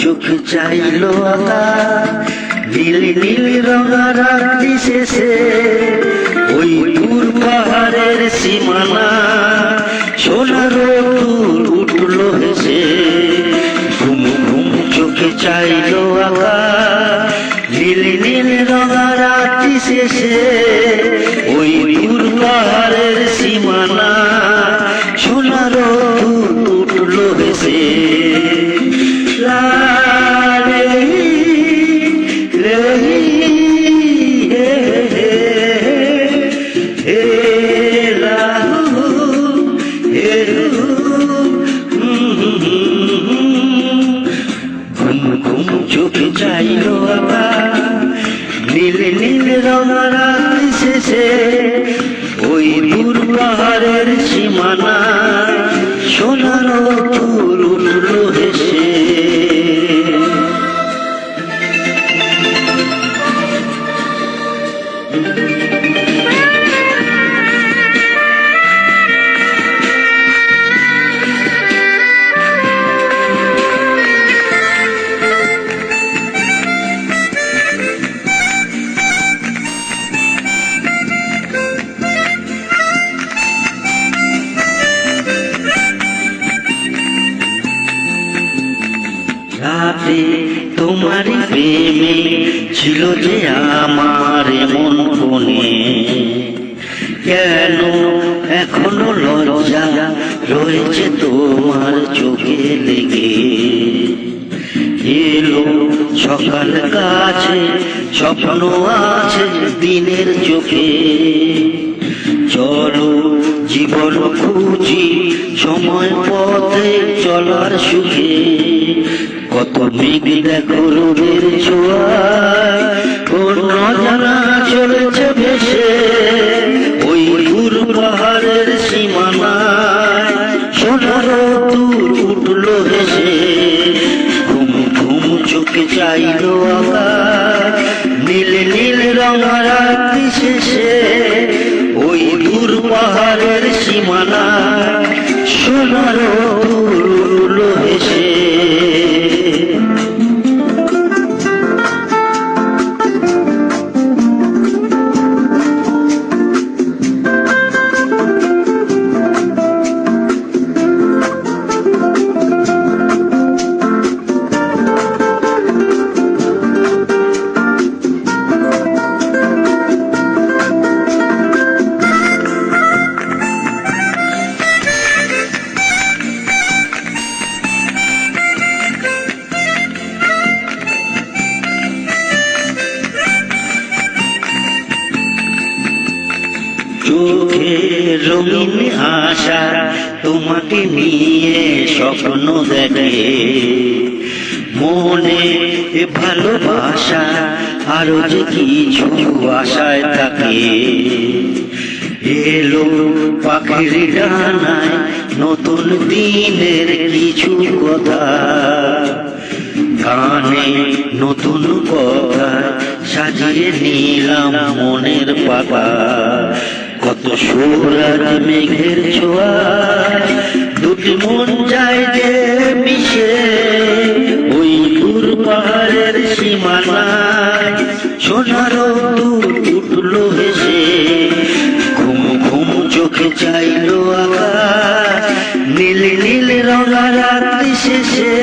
চোখে চাইলো আকাশ, নীল নীল রঙা রাত্রি শেষে ওই দূর পাহাড়ের সীমানা সোনার ফুল উঠলো হেসে। ঘুম ঘুম চোখে চাইলো আকাশ, নীল নীল রঙা রাত্রি শেষে ওই দূর পাহাড়ের সীমানা সোনার ফুল উঠলো হেসে। লা রে রে হে হে হে লা হে ঘুম ঘুম চোখে চাইলো আকাশ, নীল নীল রঙা রাত্রি শেষে ওই দূর পাহাড়ের সীমানা সোনার ফুল উঠলো হেসে। রাতে তোমার প্রেমে ছিল যে আমার মন কোণে, কেন এখনো লজ্জা রয়েছে তোমার চোখে লেগে। এলো সকাল কাছে, স্বপ্ন আছে দিনের চোখে। চলো জীবন খুঁজি সময় পথে চলার সুখে। কত মেঘ দেখো রোদের ছোঁয়া, কোন অজানা চলেছে ভেসে ওই দূর পাহাড়ের সীমানায় সোনার দূর উঠলো হেসে। ঘুম ঘুম চোখে চাইলো আকাশ, নীল নীল রঙা রাত্রি শেষে ওই দূর পাহাড়ের সীমানায় সোনার দূর উঠলো হেসে। চোখে রঙিন আশা তোমাকে নিয়ে স্বপ্ন দেখে, মনে ভালোবাসা আরো যে কিছু আশায় থাকে। এলো পাখির ডানায় নতুন দিনের কিছু কথা, গানে নতুন কথা সাজিয়ে নিলাম মনের পাতা। কত সুরাজ মেঘের ছোঁয়া, দুটি মন যায় যে মিশে ওই দূর পাহাড়ের সীমানায় সোনার দূর উঠলো হেসে। ঘুম ঘুম চোখে চাইলো আকাশ, নীল নীল রঙা রাত্রি শেষে